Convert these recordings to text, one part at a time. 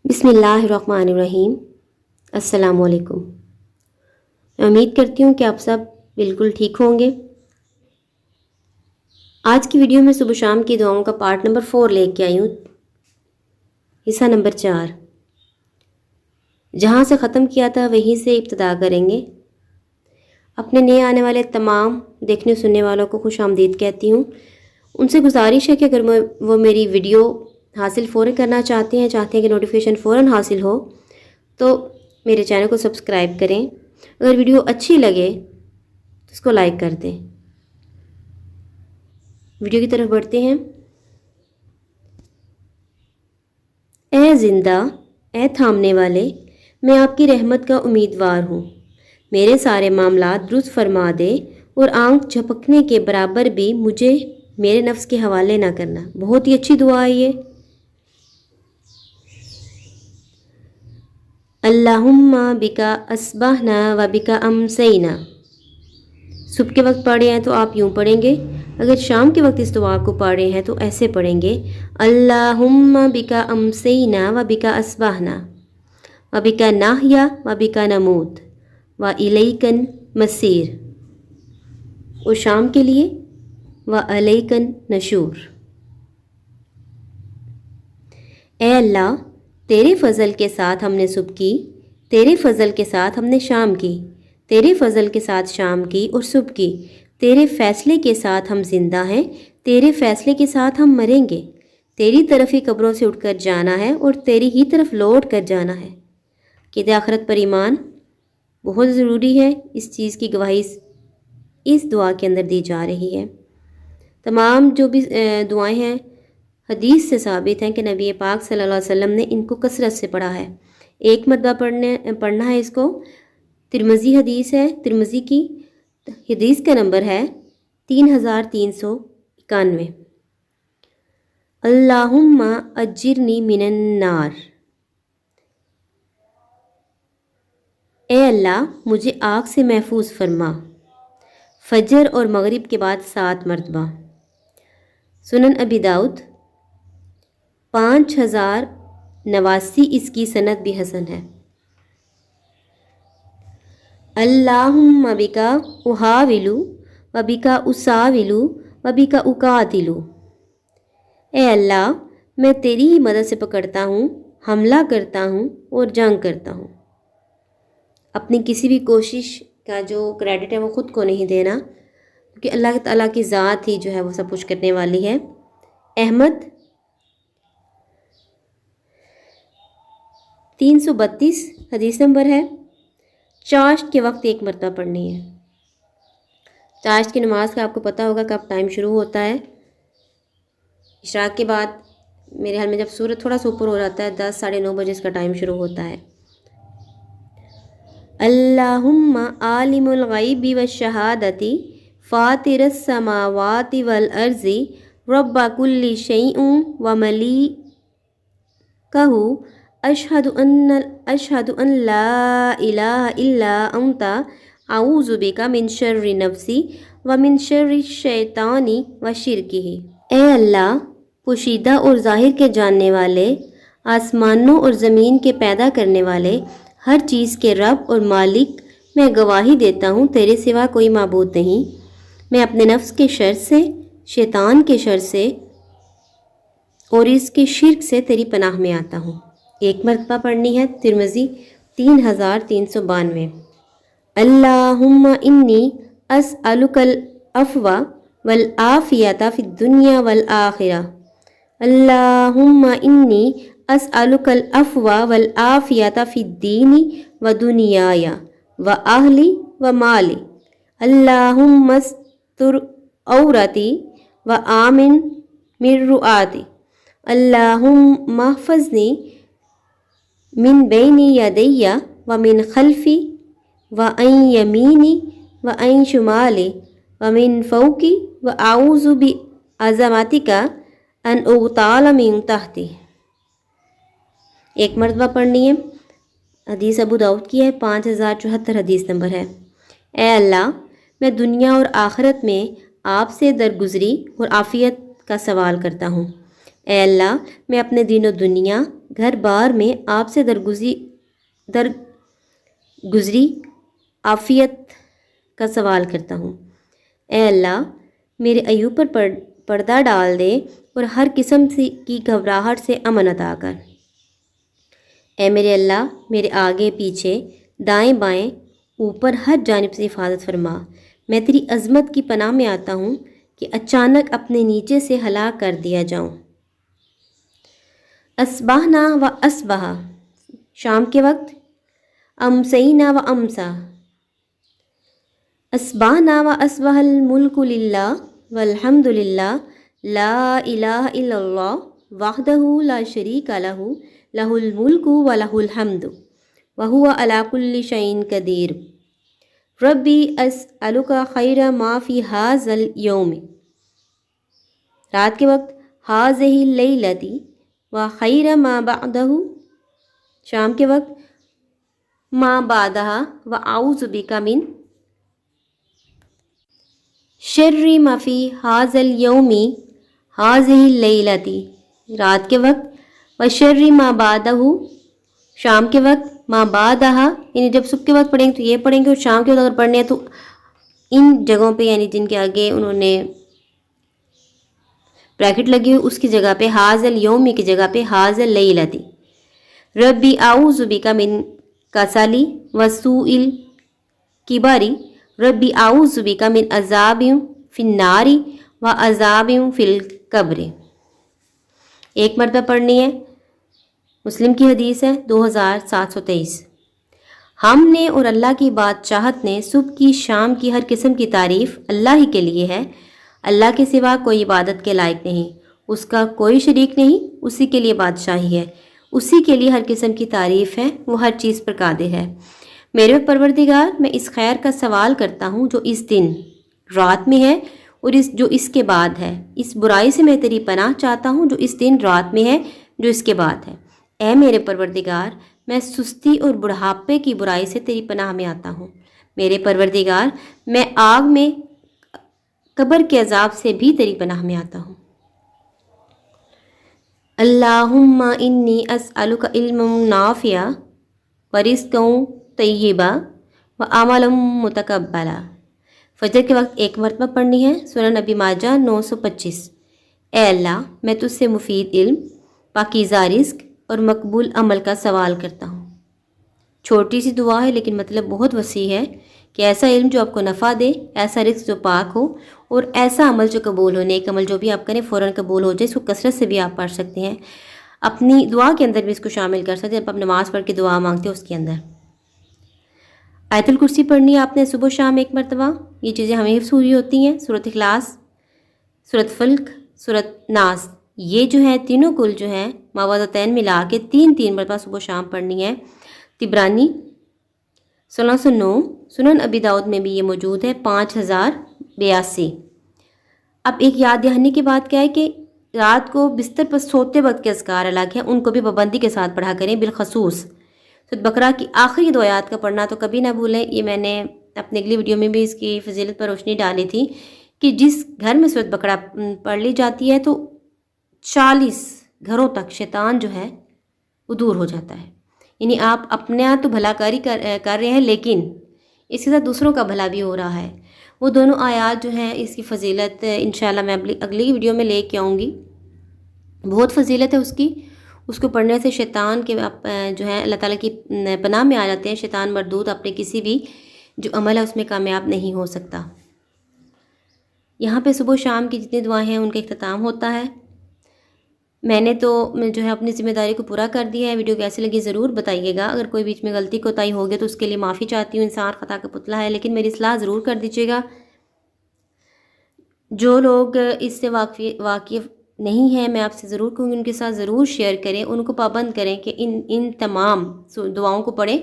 بسم اللہ الرحمن الرحیم۔ السلام علیکم۔ میں امید کرتی ہوں کہ آپ سب بالکل ٹھیک ہوں گے۔ آج کی ویڈیو میں صبح شام کی دعاؤں کا پارٹ نمبر 4 لے کے آئی ہوں، حصہ نمبر 4۔ جہاں سے ختم کیا تھا وہیں سے ابتدا کریں گے۔ اپنے نئے آنے والے تمام دیکھنے سننے والوں کو خوش آمدید کہتی ہوں۔ ان سے گزارش ہے کہ اگر وہ میری ویڈیو حاصل فوراً کرنا چاہتے ہیں کہ نوٹیفیکیشن فوراً حاصل ہو تو میرے چینل کو سبسکرائب کریں۔ اگر ویڈیو اچھی لگے تو اس کو لائک کر دیں۔ ویڈیو کی طرف بڑھتے ہیں۔ اے زندہ، اے تھامنے والے، میں آپ کی رحمت کا امیدوار ہوں۔ میرے سارے معاملات درست فرما دے اور آنکھ جھپکنے کے برابر بھی مجھے میرے نفس کے حوالے نہ کرنا۔ بہت ہی اچھی دعا ہے یہ۔ اللہم بکا اصبحنا و بکا امسینا۔ صبح کے وقت پڑھے ہیں تو آپ یوں پڑھیں گے، اگر شام کے وقت اس دعا کو پڑھے ہیں تو ایسے پڑھیں گے، اللہم بکا امسینا و بکا اصبحنا و بکا نحیا و بکا نموت و الیک المصیر۔ اور شام کے لیے و الیک النشور۔ اے اللہ، تیرے فضل کے ساتھ ہم نے صبح کی، تیرے فضل کے ساتھ ہم نے شام کی، تیرے فضل کے ساتھ شام کی اور صبح کی، تیرے فیصلے کے ساتھ ہم زندہ ہیں، تیرے فیصلے کے ساتھ ہم مریں گے۔ تیری طرف ہی قبروں سے اٹھ کر جانا ہے اور تیری ہی طرف لوٹ کر جانا ہے۔ عقیدہ آخرت پر ایمان بہت ضروری ہے۔ اس چیز کی گواہی اس دعا کے اندر دی جا رہی ہے۔ تمام جو بھی دعائیں ہیں حدیث سے ثابت ہیں کہ نبی پاک صلی اللہ علیہ وسلم نے ان کو کثرت سے پڑھا ہے۔ ایک مرتبہ پڑھنا ہے اس کو۔ ترمذی حدیث ہے، ترمذی کی حدیث کا نمبر ہے 3391۔ اللہم اجرنی من النار۔ اے اللہ، مجھے آگ سے محفوظ فرما۔ فجر اور مغرب کے بعد 7 مرتبہ۔ سنن ابی داؤد 5089، اس کی سند بھی حسن ہے۔ اللہم بکا احاول و بکا اساول و بکا اقاتل۔ اے اللہ، میں تیری ہی مدد سے پکڑتا ہوں، حملہ کرتا ہوں اور جنگ کرتا ہوں۔ اپنی کسی بھی کوشش کا جو کریڈٹ ہے وہ خود کو نہیں دینا، کیونکہ اللہ تعالیٰ کی ذات ہی جو ہے وہ سب کچھ کرنے والی ہے۔ احمد 332 حدیث نمبر ہے۔ چاشت کے وقت 1 مرتبہ پڑھنی ہے۔ چاشت کی نماز کا آپ کو پتہ ہوگا کب ٹائم شروع ہوتا ہے۔ اشراق کے بعد میرے خیال میں جب سورج تھوڑا سا اوپر ہو جاتا ہے 10 ساڑھے 9 بجے اس کا ٹائم شروع ہوتا ہے۔ اللہم عالم الغیب والشہادۃ فاطر السماوات والارض رب کل شیء وملیکہ اشہد ان لا الہ الا انت اعوذ بک من شر نفسی ومن شر الشیطان وشرکہ۔ اے اللہ، پوشیدہ اور ظاہر کے جاننے والے، آسمانوں اور زمین کے پیدا کرنے والے، ہر چیز کے رب اور مالک، میں گواہی دیتا ہوں تیرے سوا کوئی معبود نہیں۔ میں اپنے نفس کے شر سے، شیطان کے شر سے اور اس کے شرک سے تیری پناہ میں آتا ہوں۔ 1 مرتبہ پڑھنی ہے۔ ترمذی 3392۔ اللہم انی اسألک العفو والعافیۃ فی الدنیا والآخرہ۔ اللہم انی اسألک العفو والعافیۃ فی الدین ودنیای واہلی ومالی۔ اللہم استر عورتی وآمن من رعاتی۔ اللہم احفظنی من بین یدی ومن خلفی وعن یمینی وعن شمالی ومن فوقی واعوذ بعظمتک ان اغتال من تحتی۔ 1 مرتبہ پڑھنی ہے۔ حدیث ابو داؤد کی ہے، 5074 حدیث نمبر ہے۔ اے اللہ، میں دنیا اور آخرت میں آپ سے درگزری اور عافیت کا سوال کرتا ہوں۔ اے اللہ، میں اپنے دین و دنیا، گھر بار میں آپ سے درگزری عافیت کا سوال کرتا ہوں۔ اے اللہ میرے عیوب پر پردہ ڈال دے اور ہر قسم کی گھبراہٹ سے امن عطا کر۔ اے میرے اللہ میرے آگے پیچھے دائیں بائیں اوپر ہر جانب سے حفاظت فرما۔ میں تیری عظمت کی پناہ میں آتا ہوں کہ اچانک اپنے نیچے سے ہلاک کر دیا جاؤں۔ اصبحنا و اصبح، شام کے وقت، امسینا و امسا، اصبحنا و اصبح الملک للہ والحمد للہ لا الہ الا اللہ وحدہ لا شریک لہ لہ الملک و لہ الحمد وہو علی کل شیء قدیر۔ ربی اسألک خیر ما فی ھذا اليوم، رات کے وقت، ھذہ اللیلۃ و خیر ما بعدہ، شام کے وقت، ما بعدہ، و اعوذ بک من شر ما فی ھذا اليوم ھذہ اللیلۃ، رات کے وقت، و شر ما بعدہ، شام کے وقت، ما بعدہ، یعنی جب صبح کے وقت پڑھیں گے تو یہ پڑھیں گے، اور شام کے وقت اگر پڑھنے ہیں تو ان جگہوں پہ، یعنی جن کے آگے انہوں نے بریکٹ لگی ہوئی اس کی جگہ پہ ھذا اليوم کی جگہ پہ ھذا اللیلۃ۔ ربی اعوذ بک من کسل وسوء الکبر، ربی اعوذ بک من عذاب فی النار و عذاب فی القبر۔ ایک مرتبہ پڑھنی ہے، مسلم کی حدیث ہے 2723۔ ہم نے اور اللہ کی بادشاہت نے صبح کی شام کی ہر قسم کی تعریف اللہ ہی کے لیے ہے، اللہ کے سوا کوئی عبادت کے لائق نہیں، اس کا کوئی شریک نہیں، اسی کے لیے بادشاہی ہے، اسی کے لیے ہر قسم کی تعریف ہے، وہ ہر چیز پر قادر ہے۔ میرے پروردگار میں اس خیر کا سوال کرتا ہوں جو اس دن رات میں ہے اور جو اس کے بعد ہے، اس برائی سے میں تیری پناہ چاہتا ہوں جو اس دن رات میں ہے جو اس کے بعد ہے۔ اے میرے پروردگار میں سستی اور بڑھاپے کی برائی سے تیری پناہ میں آتا ہوں۔ میرے پروردگار میں آگ میں قبر کے عذاب سے بھی تیری پناہ میں آتا ہوں۔ اللہم انی اسألک علما نافعا ورزقا طیبا وعملا متقبلا۔ فجر کے وقت ایک مرتبہ پڑھنی ہے، سنن ابی ماجہ 925۔ اے اللہ میں تجھ سے مفید علم، پاکیزہ رزق اور مقبول عمل کا سوال کرتا ہوں۔ چھوٹی سی دعا ہے لیکن مطلب بہت وسیع ہے کہ ایسا علم جو آپ کو نفع دے، ایسا رزق جو پاک ہو، اور ایسا عمل جو قبول ہو، نیک عمل جو بھی آپ کریں فوراً قبول ہو جائے۔ اس کو کثرت سے بھی آپ پڑھ سکتے ہیں، اپنی دعا کے اندر بھی اس کو شامل کر سکتے ہیں، جب آپ نماز پڑھ کے دعا مانگتے ہیں اس کے اندر۔ آیت الکرسی پڑھنی ہے آپ نے صبح و شام ایک مرتبہ، یہ چیزیں ہمیں حفظ ہوئی ہوتی ہیں۔ سورۃ اخلاص، سورۃ فلق، سورۃ ناس، یہ جو ہے تینوں کل جو ہیں موعظتین ملا کے تین مرتبہ صبح و شام پڑھنی ہے۔ طبرانی 1609، سنن ابی داؤد میں بھی یہ موجود ہے 5082۔ اب ایک یاد دہانی کی بات کیا ہے کہ رات کو بستر پر سوتے وقت کے اذکار الگ ہیں، ان کو بھی پابندی کے ساتھ پڑھا کریں، بالخصوص سورۃ بقرہ کی آخری 2 آیات کا پڑھنا تو کبھی نہ بھولیں۔ یہ میں نے اپنی اگلی ویڈیو میں بھی اس کی فضیلت پر روشنی ڈالی تھی کہ جس گھر میں سورۃ بقرہ پڑھ لی جاتی ہے تو 40 گھروں تک شیطان جو ہے وہ دور ہو جاتا ہے۔ یعنی آپ اپنے آپ تو بھلا کاری کر رہے ہیں، لیکن اس کے ساتھ دوسروں کا بھلا بھی ہو رہا ہے۔ وہ دونوں آیات جو ہیں اس کی فضیلت انشاءاللہ میں اگلی ویڈیو میں لے کے آؤں گی، بہت فضیلت ہے اس کی۔ اس کو پڑھنے سے شیطان کے جو ہے اللہ تعالیٰ کی پناہ میں آ جاتے ہیں، شیطان مردود اپنے کسی بھی جو عمل ہے اس میں کامیاب نہیں ہو سکتا۔ یہاں پہ صبح و شام کی جتنی دعائیں ہیں ان کا اختتام ہوتا ہے۔ میں نے تو جو ہے اپنی ذمہ داری کو پورا کر دیا ہے۔ ویڈیو کیسے لگی ضرور بتائیے گا، اگر کوئی بیچ میں غلطی کوتاہی ہو گیا تو اس کے لیے معافی چاہتی ہوں، انسان خطا کا پتلا ہے، لیکن میری اصلاح ضرور کر دیجیے گا۔ جو لوگ اس سے واقف نہیں ہیں میں آپ سے ضرور کہوں گی ان کے ساتھ ضرور شیئر کریں، ان کو پابند کریں کہ ان تمام دعاؤں کو پڑھیں،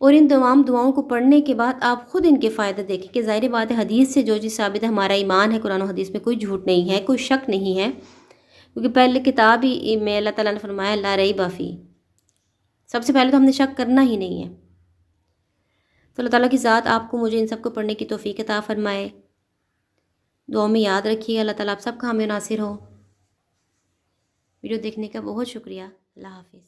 اور ان تمام دعاؤں کو پڑھنے کے بعد آپ خود ان کے فائدے دیکھیں کہ ظاہر بات ہے حدیث سے جو چیز ثابت ہے، ہمارا ایمان ہے قرآن و حدیث میں کوئی جھوٹ نہیں ہے، کوئی شک نہیں ہے، کیونکہ پہلے کتاب ہی میں اللہ تعالیٰ نے فرمایا لا ریب فیہ، سب سے پہلے تو ہم نے شک کرنا ہی نہیں ہے۔ تو اللہ تعالیٰ کی ذات آپ کو مجھے ان سب کو پڑھنے کی توفیق عطا فرمائے۔ دعاؤں میں یاد رکھیے، اللہ تعالیٰ آپ سب کا حامی و ناصر ہو۔ ویڈیو دیکھنے کا بہت شکریہ۔ اللہ حافظ۔